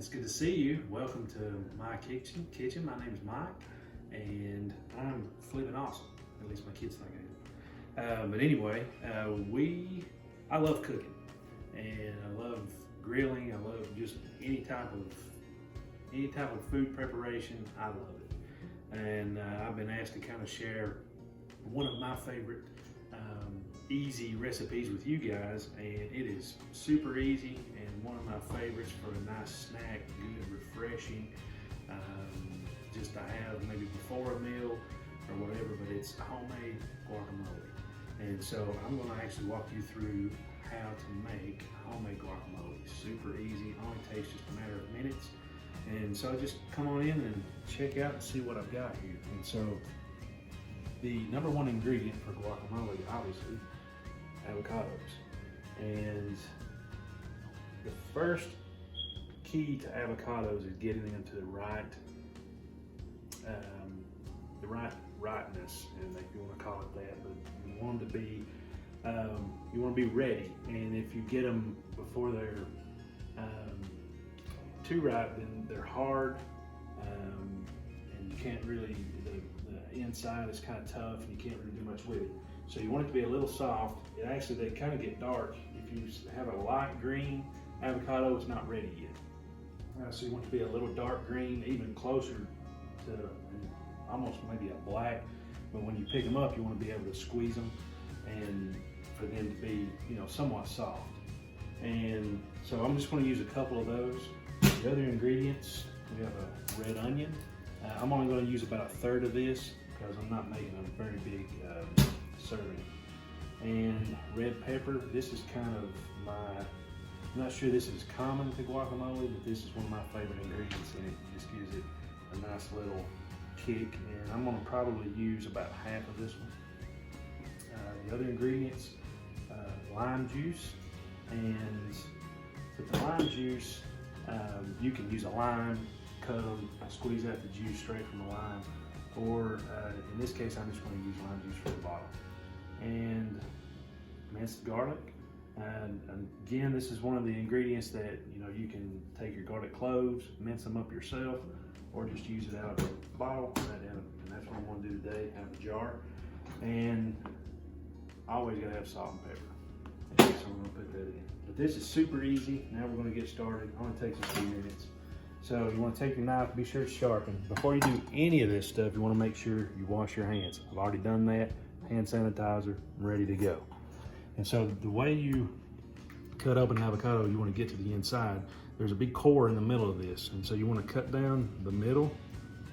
It's good to see you. Welcome to my kitchen. My name is Mike, and I'm flipping awesome. At least my kids think I am. But anyway, I love cooking, and I love grilling. I love just any type of food preparation. I love it, and I've been asked to kind of share one of my favorite easy recipes with you guys, and it is super easy and one of my favorites for a nice snack, good, refreshing, just to have maybe before a meal or whatever. But it's homemade guacamole, and so I'm going to actually walk you through how to make homemade guacamole. Super easy, only takes just a matter of minutes, and so just come on in and check out and see what I've got here. And so the number one ingredient for guacamole, obviously, avocados. And the first key to avocados is getting them to the rightness, and if you want to call it that. But you want them to be, you want to be ready. And if you get them before they're too ripe, then they're hard, and you can't really. The inside is kind of tough, and you can't really do much with it. So you want it to be a little soft. They kind of get dark. If you have a light green avocado, it's not ready yet. So you want it to be a little dark green, even closer to almost maybe a black. But when you pick them up, you want to be able to squeeze them and for them to be, somewhat soft. And so I'm just going to use a couple of those. The other ingredients, we have a red onion. I'm only going to use about a third of this because I'm not making a very big serving. And red pepper, this is kind of I'm not sure this is common to guacamole, but this is one of my favorite ingredients in it. It just gives it a nice little kick, and I'm going to probably use about half of this one. The other ingredients, lime juice, and with the lime juice, you can use a lime, cut them, squeeze out the juice straight from the lime, or in this case, I'm just going to use lime juice for the bottle. And minced garlic. And again, this is one of the ingredients that you can take your garlic cloves, mince them up yourself, or just use it out of a bottle. And that's what I'm going to do today. Have a jar, and always got to have salt and pepper. So I'm going to put that in. But this is super easy. Now we're going to get started. It only takes a few minutes. So you want to take your knife, be sure it's sharpened. Before you do any of this stuff, you want to make sure you wash your hands. I've already done that. Hand sanitizer, ready to go. And so the way you cut open an avocado, you want to get to the inside. There's a big core in the middle of this. And so you want to cut down the middle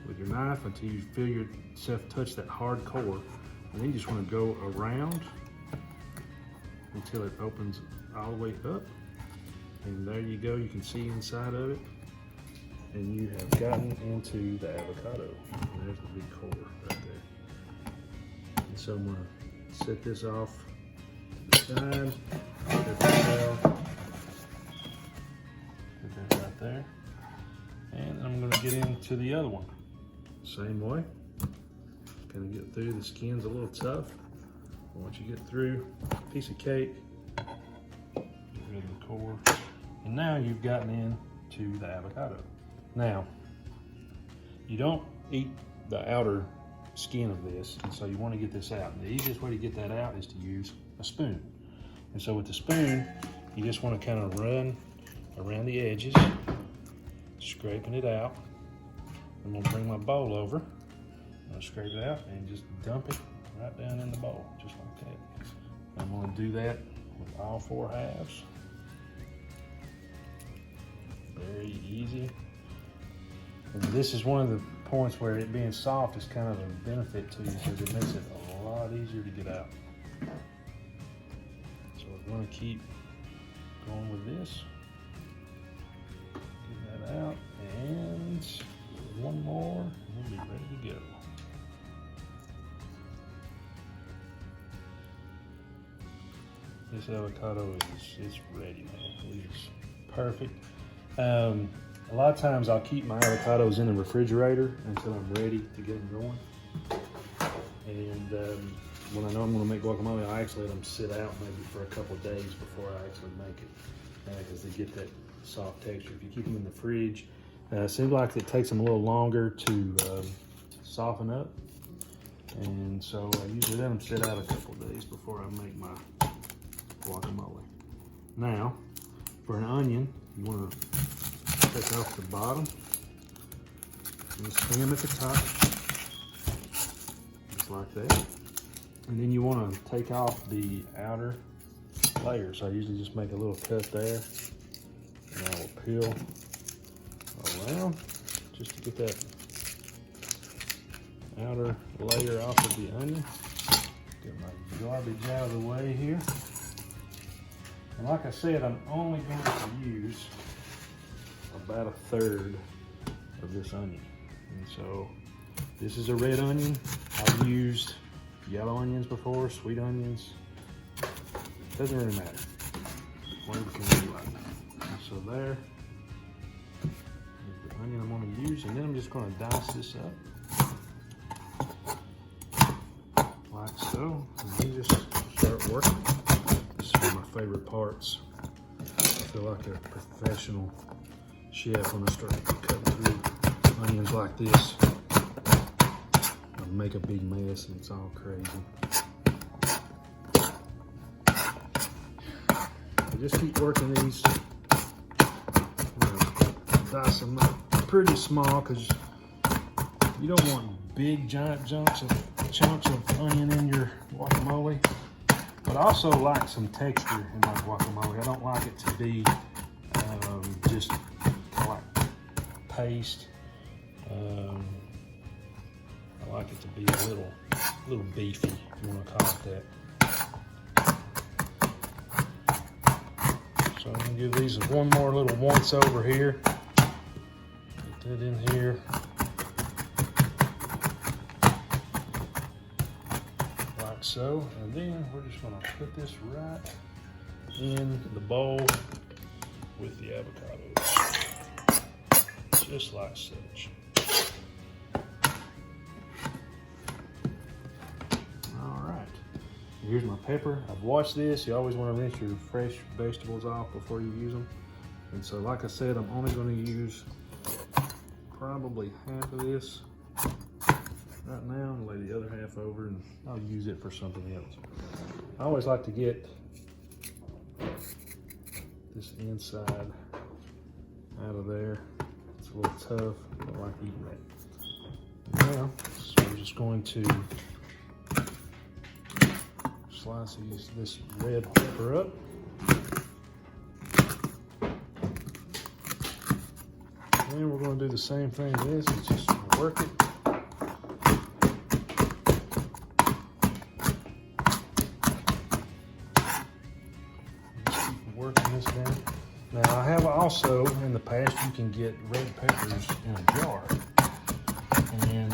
with your knife until you feel yourself touch that hard core. And then you just want to go around until it opens all the way up. And there you go, you can see inside of it. And you have gotten into the avocado. And there's the big core right there. And so I'm going to set this off to the side. Put that right there. And I'm going to get into the other one. Same way. Going to get through. The skin's a little tough. Once you get through, a piece of cake, get rid of the core. And now you've gotten into the avocado. Now, you don't eat the outer skin of this, and so you want to get this out. And the easiest way to get that out is to use a spoon. And so with the spoon, you just want to kind of run around the edges, scraping it out. I'm going to bring my bowl over. I'm going to scrape it out and just dump it right down in the bowl, just like that. I'm going to do that with all four halves. Very easy. And this is one of the points where it being soft is kind of a benefit to you because it makes it a lot easier to get out. So we're going to keep going with this. Get that out, and one more, and we'll be ready to go. This avocado is ready, man. It is perfect. A lot of times I'll keep my avocados in the refrigerator until I'm ready to get them going. And when I know I'm going to make guacamole, I actually let them sit out maybe for a couple of days before I actually make it, because they get that soft texture. If you keep them in the fridge, it seems like it takes them a little longer to soften up. And so I usually let them sit out a couple of days before I make my guacamole. Now, for an onion, you want to take off the bottom and the stem at the top, just like that. And then you want to take off the outer layer. So I usually just make a little cut there, and I will peel around just to get that outer layer off of the onion. Get my garbage out of the way here. And like I said, I'm only going to use about 1/3 of this onion. And so this is a red onion. I've used yellow onions before, sweet onions. Doesn't really matter. Whatever can you like. And so there is the onion I'm going to use, and then I'm just going to dice this up like so, and then just start working. This is one of my favorite parts. I feel like a professional chef when I start cutting through onions like this. I make a big mess and it's all crazy. I just keep working these. Dice them up pretty small because you don't want big giant chunks of onion in your guacamole. But I also like some texture in my guacamole. I don't like it to be just kind of like paste. I like it to be a little beefy, if you want to call it that. So I'm gonna give these one more little once over here. Get that in here. Like so. And then we're just gonna put this right in the bowl with the avocados. Just like such. Here's my pepper. I've washed this. You always want to rinse your fresh vegetables off before you use them. And so, like I said, I'm only going to use probably half of this right now and lay the other half over, and I'll use it for something else. I always like to get this inside out of there. It's a little tough. I don't like eating that. Now, so we're just going to slice this red pepper up. And we're going to do the same thing with this. It's just work it. Just keep working this down. Now I have also, in the past, you can get red peppers in a jar. And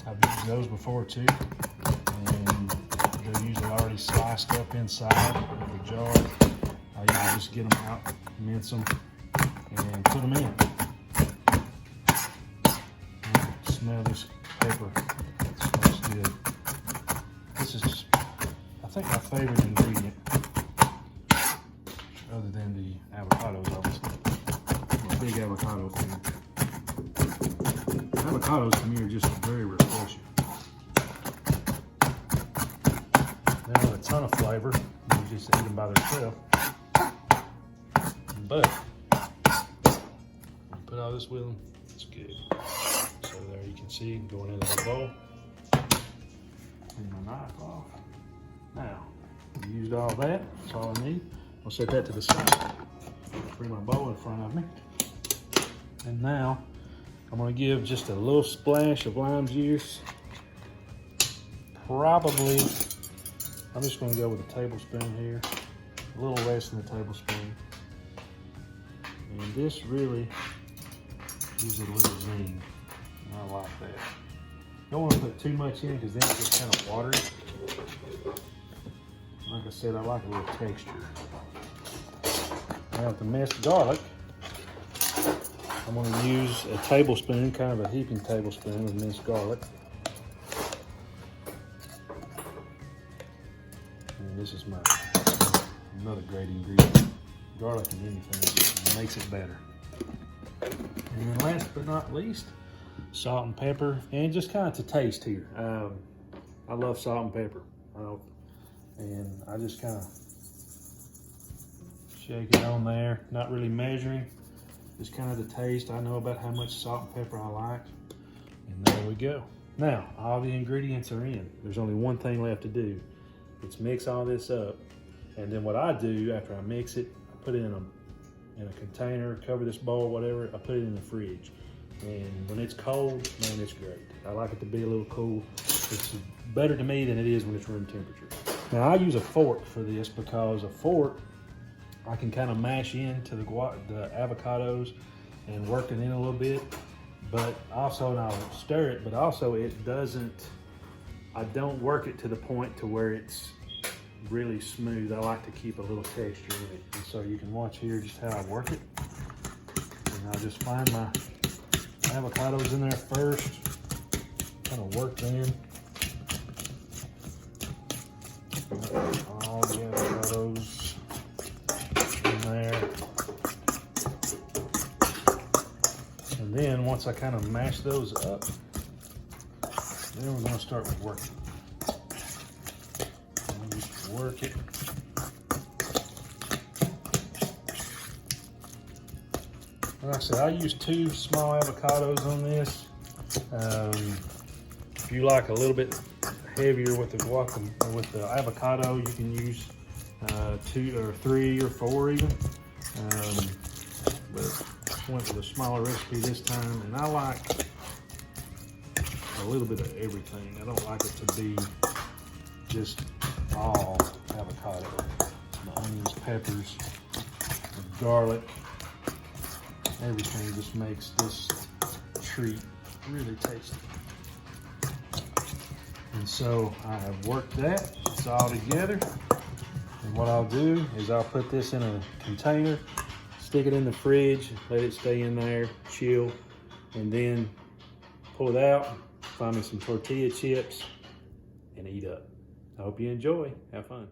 I've used those before too. And they're usually already sliced up inside of the jar. I usually just get them out, mince them, and put them in. Smell this pepper. It smells good. This is, I think, my favorite ingredient, other than the avocados, obviously. I'm a big avocado fan. Avocados to me are just very refreshing. They have a ton of flavor. You just eat them by themselves. But when you put all this with them, it's good. So there you can see going into the bowl. Clean my knife off. Now, I used all that. That's all I need. I'll set that to the side. Bring my bowl in front of me. And now I'm going to give just a little splash of lime juice. Probably, I'm just going to go with a tablespoon here. A little less than a tablespoon. And this really gives it a little zing. I like that. Don't want to put too much in because then it gets kind of watery. Like I said, I like a little texture. Now with the minced garlic, I'm going to use a tablespoon, kind of a heaping tablespoon of minced garlic. And this is another great ingredient, garlic in anything. It makes it better. And then last but not least, salt and pepper, and just kind of to taste here. I love salt and pepper. And I just kind of shake it on there, not really measuring, just kind of the taste. I know about how much salt and pepper I like, and there we go. Now, all the ingredients are in. There's only one thing left to do. It's mix all this up, and then what I do after I mix it, I put it in a container, cover this bowl, whatever, I put it in the fridge. And when it's cold, man, it's great. I like it to be a little cool. It's better to me than it is when it's room temperature. Now I use a fork for this because a fork, I can kind of mash into the avocados and work it in a little bit, but also, and I'll stir it, but also it doesn't, I don't work it to the point to where it's really smooth. I like to keep a little texture in it. And so you can watch here just how I work it. And I'll just find my avocados in there first, kind of work them. All the avocados in there. And then once I kind of mash those up, then we're going to start working. Just work it. Like I said, I use 2 small avocados on this. If you like a little bit heavier with the guacamole, with the avocado, you can use 2 or 3 or 4 even. But went with a smaller recipe this time, and I like a little bit of everything. I don't like it to be just all avocado. The onions, peppers, the garlic, everything just makes this treat really tasty. And so I have worked that, it's all together. And what I'll do is I'll put this in a container, stick it in the fridge, let it stay in there, chill, and then pull it out, find me some tortilla chips, and eat up. I hope you enjoy. Have fun.